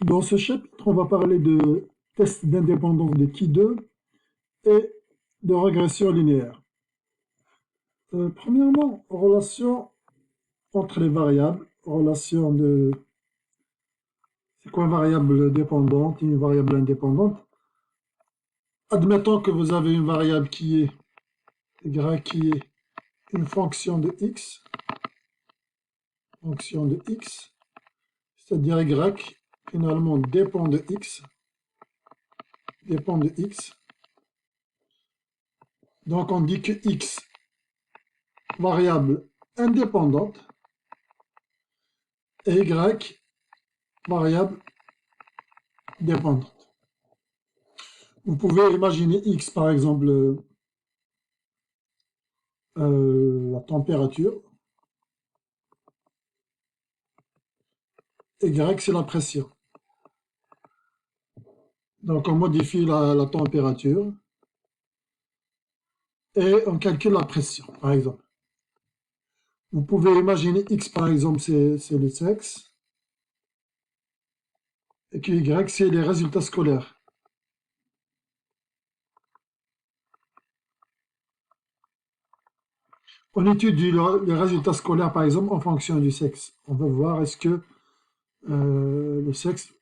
Dans ce chapitre, on va parler de tests d'indépendance de Ki2 et de régression linéaire. Premièrement, relation entre les variables, relation de... C'est quoi une variable dépendante et une variable indépendante? Admettons que vous avez une variable qui est y, qui est une fonction de x, c'est-à-dire y finalement dépend de x, Donc on dit que x, variable indépendante, et y, variable dépendante. Vous pouvez imaginer x par exemple la température, y c'est la pression. Donc on modifie la température et on calcule la pression par exemple. Vous pouvez imaginer x par exemple c'est le sexe et que y c'est les résultats scolaires. On étudie les résultats scolaires, par exemple, en fonction du sexe. On va voir est-ce que le sexe,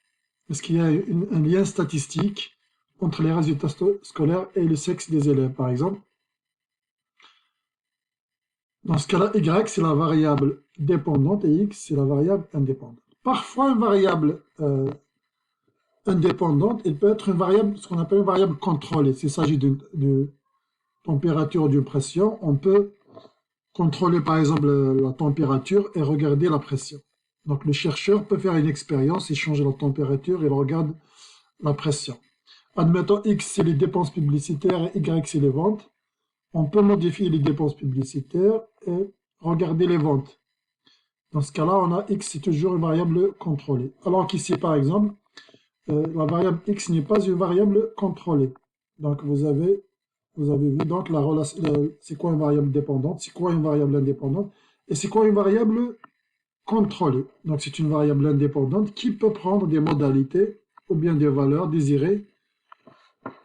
est-ce qu'il y a un lien statistique entre les résultats scolaires et le sexe des élèves, par exemple. Dans ce cas-là, y, c'est la variable dépendante et x, c'est la variable indépendante. Parfois, une variable indépendante, elle peut être une variable, ce qu'on appelle une variable contrôlée. S'il s'agit de température ou d'une pression, on peut contrôler par exemple la température et regarder la pression. Donc le chercheur peut faire une expérience, il change la température, il regarde la pression. Admettons x c'est les dépenses publicitaires et y c'est les ventes. On peut modifier les dépenses publicitaires et regarder les ventes. Dans ce cas-là, on a x c'est toujours une variable contrôlée. Alors qu'ici par exemple, la variable x n'est pas une variable contrôlée. Donc vous avez vu donc la relation, c'est quoi une variable dépendante, c'est quoi une variable indépendante, et c'est quoi une variable contrôlée. Donc c'est une variable indépendante qui peut prendre des modalités ou bien des valeurs désirées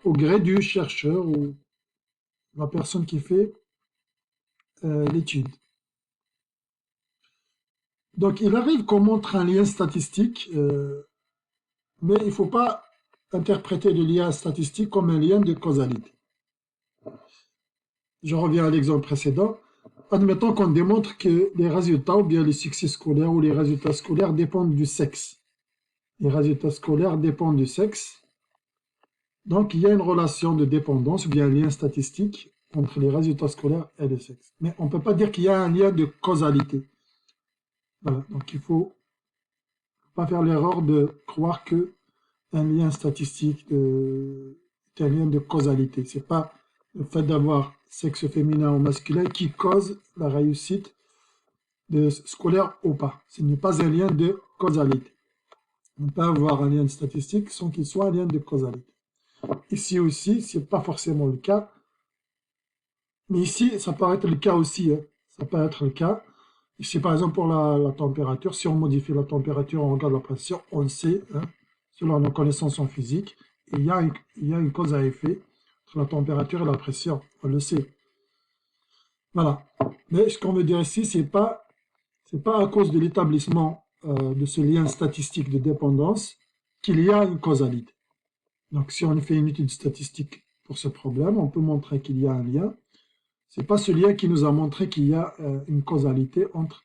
au gré du chercheur ou la personne qui fait l'étude. Donc il arrive qu'on montre un lien statistique, mais il ne faut pas interpréter le lien statistique comme un lien de causalité. Je reviens à l'exemple précédent. Admettons qu'on démontre que les résultats ou bien les succès scolaires ou les résultats scolaires dépendent du sexe. Les résultats scolaires dépendent du sexe. Donc, il y a une relation de dépendance ou bien un lien statistique entre les résultats scolaires et le sexe. Mais on ne peut pas dire qu'il y a un lien de causalité. Voilà. Donc, il ne faut pas faire l'erreur de croire que un lien statistique est un lien de causalité. Ce n'est pas le fait d'avoir sexe féminin ou masculin qui cause la réussite scolaire ou pas. Ce n'est pas un lien de causalité. On peut avoir un lien statistique sans qu'il soit un lien de causalité. Ici aussi, ce n'est pas forcément le cas. Mais ici, ça peut être le cas aussi. Hein. Ça peut être le cas. Ici, par exemple, pour la température, si on modifie la température, on regarde la pression, on le sait, hein, selon nos connaissances en physique, il y a une cause à effet entre la température et la pression. On le sait. Voilà. Mais ce qu'on veut dire ici, c'est pas à cause de l'établissement de ce lien statistique de dépendance qu'il y a une causalité. Donc, si on fait une étude statistique pour ce problème, on peut montrer qu'il y a un lien. Ce n'est pas ce lien qui nous a montré qu'il y a une causalité entre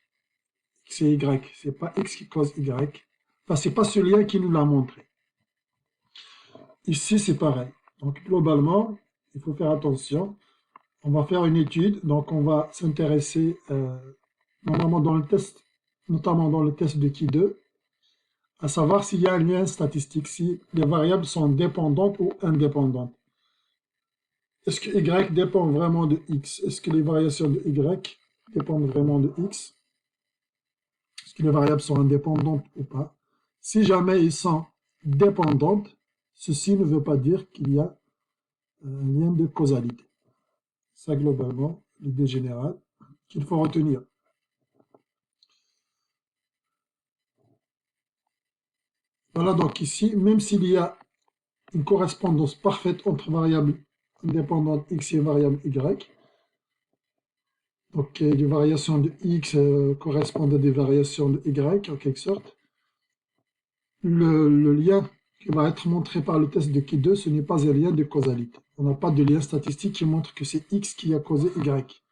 x et y. Ce n'est pas x qui cause y. Enfin, ce n'est pas ce lien qui nous l'a montré. Ici, c'est pareil. Donc, globalement, il faut faire attention. On va faire une étude. Donc, on va s'intéresser normalement dans le test, notamment dans le test de Ki2, à savoir s'il y a un lien statistique, si les variables sont dépendantes ou indépendantes. Est-ce que y dépend vraiment de x? Est-ce que les variations de y dépendent vraiment de x? Est-ce que les variables sont indépendantes ou pas? Si jamais elles sont dépendantes, ceci ne veut pas dire qu'il y a un lien de causalité. Ça, globalement, l'idée générale qu'il faut retenir. Voilà, donc ici, même s'il y a une correspondance parfaite entre variables indépendantes x et variable y, donc des variations de x correspondent à des variations de y, en quelque sorte, le lien qui va être montré par le test de Ki2, ce n'est pas un lien de causalité. On n'a pas de lien statistique qui montre que c'est x qui a causé y.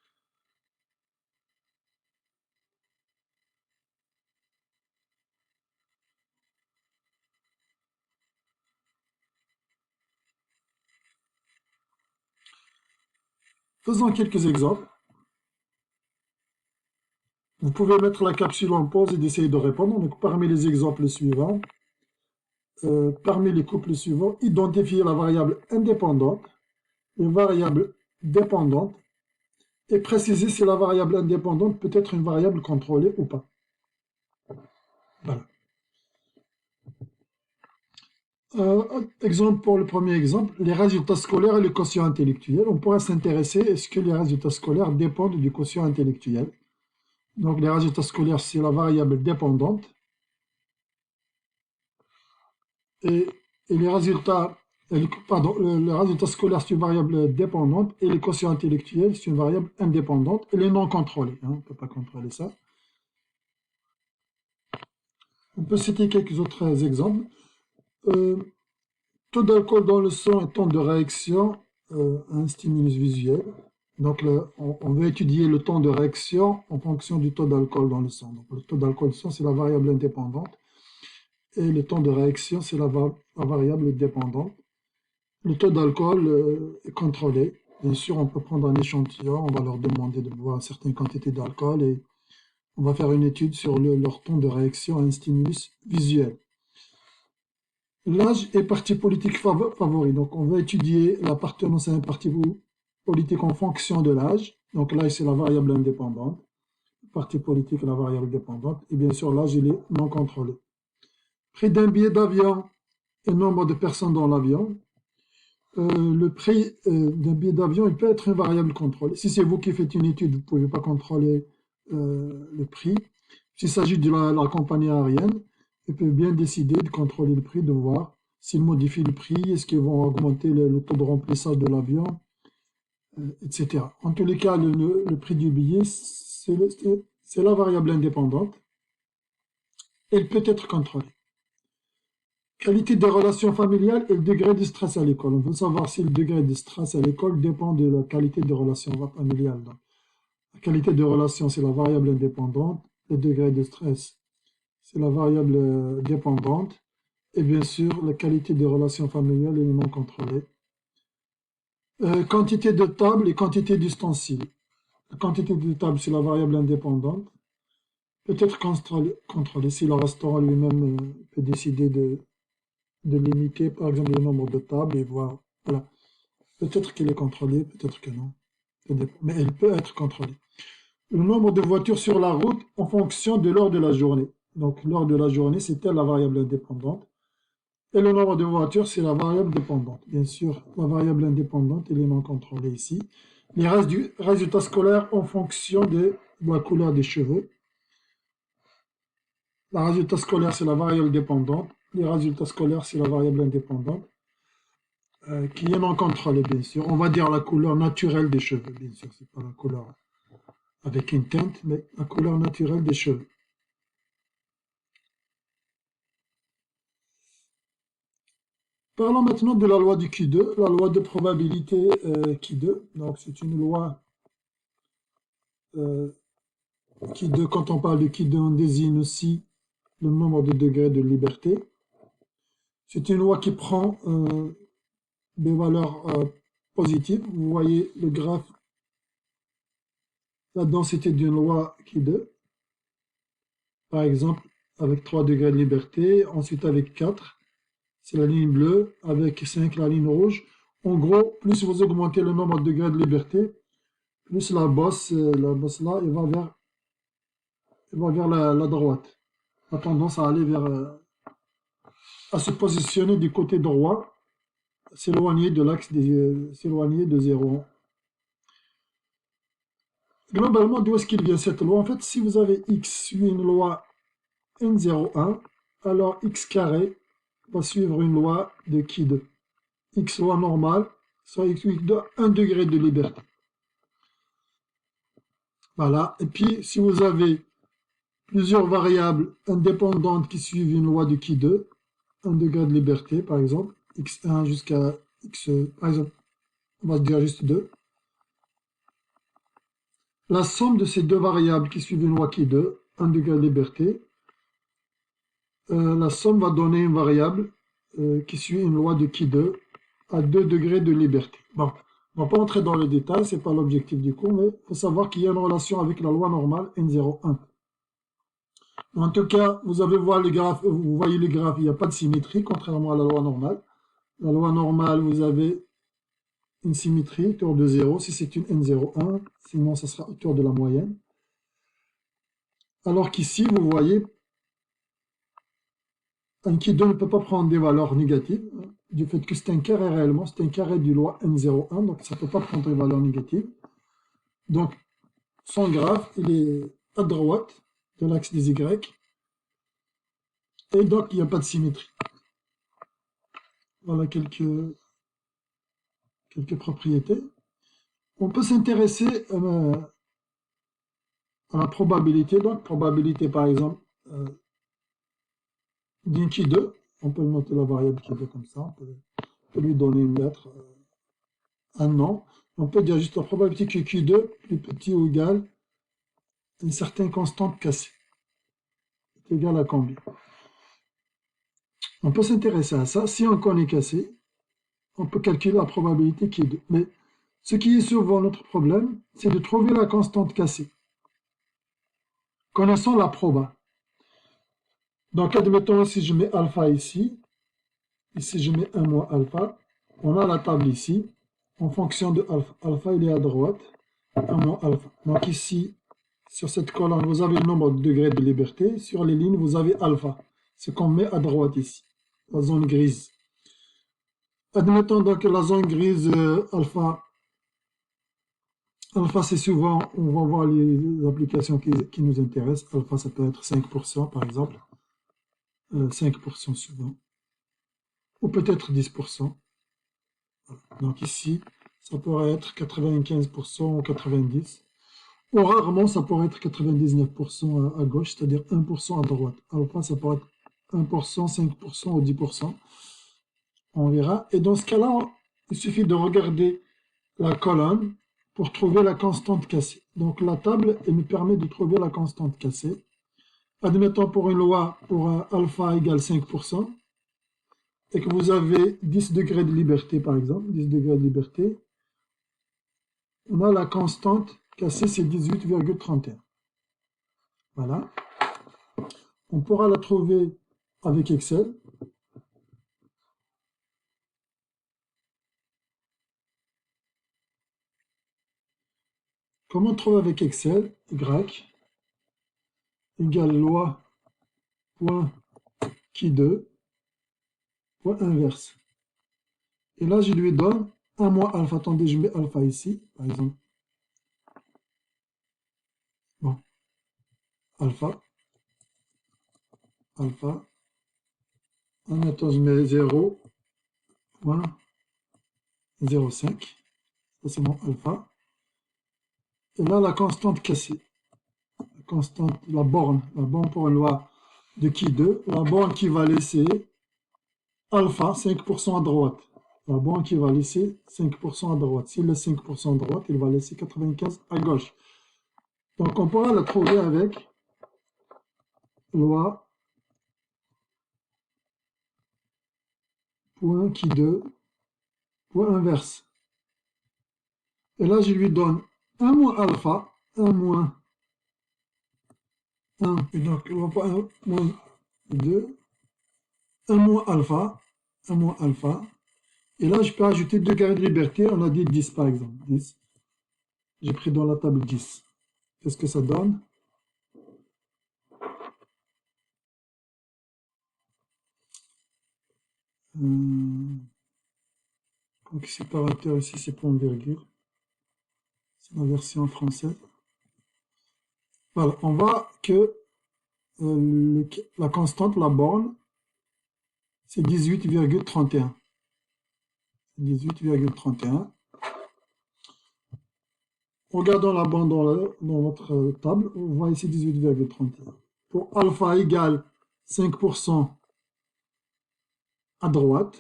Faisons quelques exemples. Vous pouvez mettre la capsule en pause et d'essayer de répondre. Donc, parmi les exemples suivants, parmi les couples suivants, identifiez la variable indépendante, les variables dépendantes, et préciser si la variable indépendante peut être une variable contrôlée ou pas. Voilà. Exemple pour le premier exemple, les résultats scolaires et le quotient intellectuel. On pourrait s'intéresser, est-ce que les résultats scolaires dépendent du quotient intellectuel? Donc les résultats scolaires, c'est la variable dépendante. Et les résultats, pardon, le résultat scolaire, c'est une variable dépendante, et les quotients intellectuels, c'est une variable indépendante, et les non contrôlés. Hein, on ne peut pas contrôler ça. On peut citer quelques autres exemples. Taux d'alcool dans le sang et temps de réaction à un stimulus visuel. Donc, on veut étudier le temps de réaction en fonction du taux d'alcool dans le sang. Donc, le taux d'alcool dans le sang, c'est la variable indépendante. Et le temps de réaction, c'est la variable dépendante. Le taux d'alcool est contrôlé. Bien sûr, on peut prendre un échantillon, on va leur demander de boire une certaine quantité d'alcool et on va faire une étude sur leur temps de réaction à un stimulus visuel. L'âge est parti politique favori. Donc, on va étudier l'appartenance à un parti politique en fonction de l'âge. Donc, l'âge, c'est la variable indépendante. Le parti politique, la variable dépendante. Et bien sûr, l'âge, il est non contrôlé. Prix d'un billet d'avion et nombre de personnes dans l'avion. Le prix d'un billet d'avion, il peut être une variable contrôlée. Si c'est vous qui faites une étude, vous ne pouvez pas contrôler le prix. S'il s'agit de la compagnie aérienne, ils peuvent bien décider de contrôler le prix, de voir s'ils modifient le prix, est-ce qu'ils vont augmenter le taux de remplissage de l'avion, etc. En tous les cas, le prix du billet, c'est la variable indépendante. Elle peut être contrôlée. Qualité des relations familiales et le degré de stress à l'école. On veut savoir si le degré de stress à l'école dépend de la qualité des relations familiales. Donc, la qualité de relation, c'est la variable indépendante. Le degré de stress, c'est la variable dépendante. Et bien sûr, la qualité des relations familiales est non contrôlée. Quantité de tables et quantité d'ustensiles. La quantité de tables, c'est la variable indépendante. Peut être contrôlée si le restaurant lui-même peut décider de limiter, par exemple, le nombre de tables et voir. Voilà. Peut-être qu'il est contrôlé, peut-être que non. Mais elle peut être contrôlée. Le nombre de voitures sur la route en fonction de l'heure de la journée. Donc, l'heure de la journée, c'était la variable indépendante. Et le nombre de voitures, c'est la variable dépendante. Bien sûr, la variable indépendante, elle est non contrôlée ici. Les résultats scolaires en fonction de la couleur des cheveux. Le résultat scolaire, c'est la variable dépendante. Les résultats scolaires, c'est la variable indépendante. Qui est non contrôlée, bien sûr. On va dire la couleur naturelle des cheveux, bien sûr. C'est pas la couleur avec une teinte, mais la couleur naturelle des cheveux. Parlons maintenant de la loi du Q2, la loi de probabilité Q2. Donc, c'est une loi Q2. Quand on parle de Q2, on désigne aussi le nombre de degrés de liberté. C'est une loi qui prend des valeurs positives. Vous voyez le graphe, la densité d'une loi Q2. Par exemple, avec 3 degrés de liberté, ensuite avec 4. C'est la ligne bleue, avec 5, la ligne rouge. En gros, plus vous augmentez le nombre de degrés de liberté, plus la bosse là, elle va vers la droite. Elle a tendance à aller à se positionner du côté droit, s'éloigner de l'axe, s'éloigner de 0. Globalement, d'où est-ce qu'il vient cette loi? En fait, si vous avez x suit une loi n01, alors x carré va suivre une loi de qui de x soit normal, soit x de 1 degré de liberté. Voilà. Et puis, si vous avez plusieurs variables indépendantes qui suivent une loi de qui de 1 degré de liberté, par exemple, x1 jusqu'à x, par exemple, on va dire juste 2. La somme de ces deux variables qui suivent une loi qui de 1 degré de liberté, la somme va donner une variable qui suit une loi de qui de à 2 degrés de liberté. Bon, on ne va pas entrer dans le détail, ce n'est pas l'objectif du cours, mais il faut savoir qu'il y a une relation avec la loi normale N01. En tout cas, vous voyez le graphe, il n'y a pas de symétrie, contrairement à la loi normale. La loi normale, vous avez une symétrie autour de 0, si c'est une N01, sinon ça sera autour de la moyenne. Alors qu'ici, vous voyez, un qui 2 ne peut pas prendre des valeurs négatives, du fait que c'est un carré réellement, c'est un carré du loi N01, donc ça ne peut pas prendre des valeurs négatives. Donc, son graphe, il est à droite de l'axe des Y, et donc il n'y a pas de symétrie. Voilà quelques propriétés. On peut s'intéresser à la probabilité, donc probabilité par exemple d'une qui 2, on peut noter la variable qui 2 comme ça, on peut lui donner une lettre, un nom. On peut dire juste la probabilité que Q2 plus petit ou égal à une certaine constante cassée. C'est égal à combien? On peut s'intéresser à ça. Si on connaît cassé, on peut calculer la probabilité Q2. Mais ce qui est souvent notre problème, c'est de trouver la constante cassée. Connaissons la proba. Donc, admettons, si je mets alpha ici je mets 1 moins alpha, on a la table ici, en fonction de alpha. Alpha, il est à droite, 1 moins alpha. Donc ici, sur cette colonne, vous avez le nombre de degrés de liberté. Sur les lignes, vous avez alpha, ce qu'on met à droite ici, la zone grise. Admettons donc que la zone grise alpha, c'est souvent, on va voir les applications qui nous intéressent. Alpha, ça peut être 5% par exemple, 5% souvent, ou peut-être 10%. Donc ici, ça pourrait être 95% ou 90%. Ou rarement, ça pourrait être 99% à gauche, c'est-à-dire 1% à droite. Alpha, ça pourrait être 1%, 5% ou 10%. On verra. Et dans ce cas-là, il suffit de regarder la colonne pour trouver la constante cassée. Donc la table, elle nous permet de trouver la constante cassée. Admettons pour une loi, pour alpha égale 5%, et que vous avez 10 degrés de liberté, par exemple, 10 degrés de liberté, on a la constante cassée, c'est 18,31. Voilà. On pourra la trouver avec Excel. Comment trouver avec Excel? Y égale loi point qui 2 point inverse. Et là, je lui donne 1 moins alpha. Attendez, je mets alpha ici, par exemple. Bon. Alpha. Alpha. Maintenant, je mets 0.05. Ça, c'est mon alpha. Et là, la constante cassée. La constante, la borne pour une loi de qui 2. La borne qui va laisser alpha, 5% à droite. La borne qui va laisser 5% à droite. S'il laisse 5% à droite, il va laisser 95 à gauche. Donc, on pourra la trouver avec loi point qui 2 point inverse. Et là, je lui donne 1 moins alpha, 1 moins 1, et donc, loi point 1 moins 2, 1 moins alpha, 1 moins alpha. Et là, je peux ajouter 2 carrés de liberté. On a dit 10 par exemple. 10. J'ai pris dans la table 10. Qu'est-ce que ça donne? Donc, séparateur ici, c'est point virgule. C'est la version française. Voilà, on voit que la constante, la borne, c'est 18,31. 18,31. Regardons la bande dans votre table, on voit ici 18,31. Pour alpha égale 5% à droite,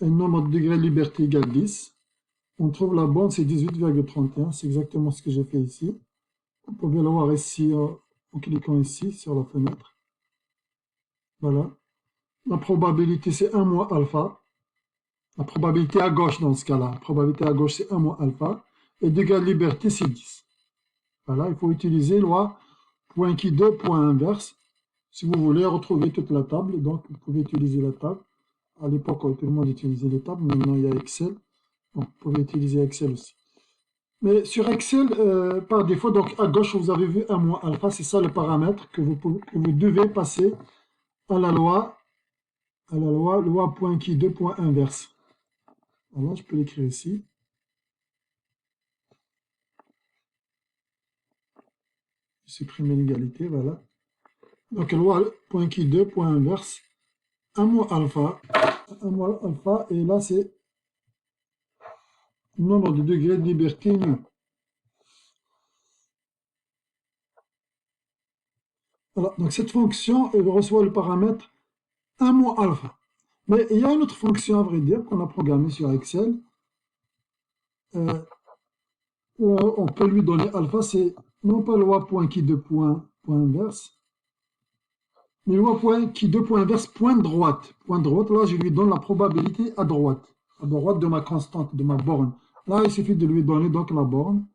et le nombre de degrés de liberté égale 10, on trouve la bande, c'est 18,31, c'est exactement ce que j'ai fait ici. Vous pouvez le voir ici en cliquant ici sur la fenêtre. Voilà. La probabilité, c'est 1 moins alpha. La probabilité à gauche dans ce cas-là. La probabilité à gauche, c'est 1 moins alpha. Et degré de liberté, c'est 10. Voilà, il faut utiliser loi point qui 2, point inverse. Si vous voulez retrouver toute la table, donc vous pouvez utiliser la table. À l'époque, tout le monde utilisait les tables. Maintenant, il y a Excel. Donc, vous pouvez utiliser Excel aussi. Mais sur Excel, par défaut, donc à gauche, vous avez vu 1 moins alpha. C'est ça le paramètre que vous devez passer à la loi point qui 2, point inverse. Voilà, je peux l'écrire ici. Supprimer l'égalité, voilà. Donc, loi point qui 2, point inverse, 1 moins alpha, et là, c'est le nombre de degrés de liberté nu. Voilà, donc cette fonction, elle reçoit le paramètre 1 moins alpha. Mais il y a une autre fonction, à vrai dire, qu'on a programmée sur Excel, où on peut lui donner alpha, c'est non pas loi point qui 2, point inverse, mais loi point qui 2, point inverse, point droite. Point droite, là, je lui donne la probabilité à droite de ma constante, de ma borne. Là, il suffit de lui donner donc la borne.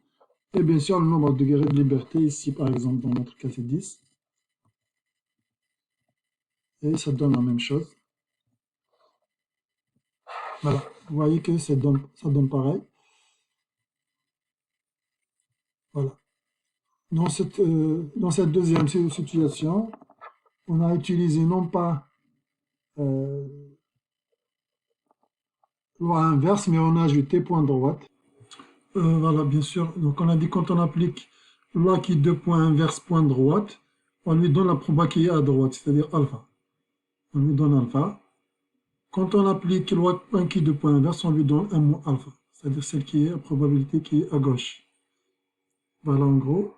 Et bien sûr, le nombre de degrés de liberté, ici, par exemple, dans notre cas, c'est 10. Et ça donne la même chose. Voilà, vous voyez que ça donne pareil. Voilà. Dans cette deuxième situation, on a utilisé non pas loi inverse, mais on a ajouté point droite. Voilà, bien sûr. Donc on a dit quand on applique loi qui 2 point inverse point droite, on lui donne la proba qui est à droite, c'est-à-dire alpha. On lui donne alpha. Quand on applique loi 1 qui 2 point inverse, on lui donne 1 moins alpha, c'est-à-dire celle qui est la probabilité qui est à gauche. Voilà en gros.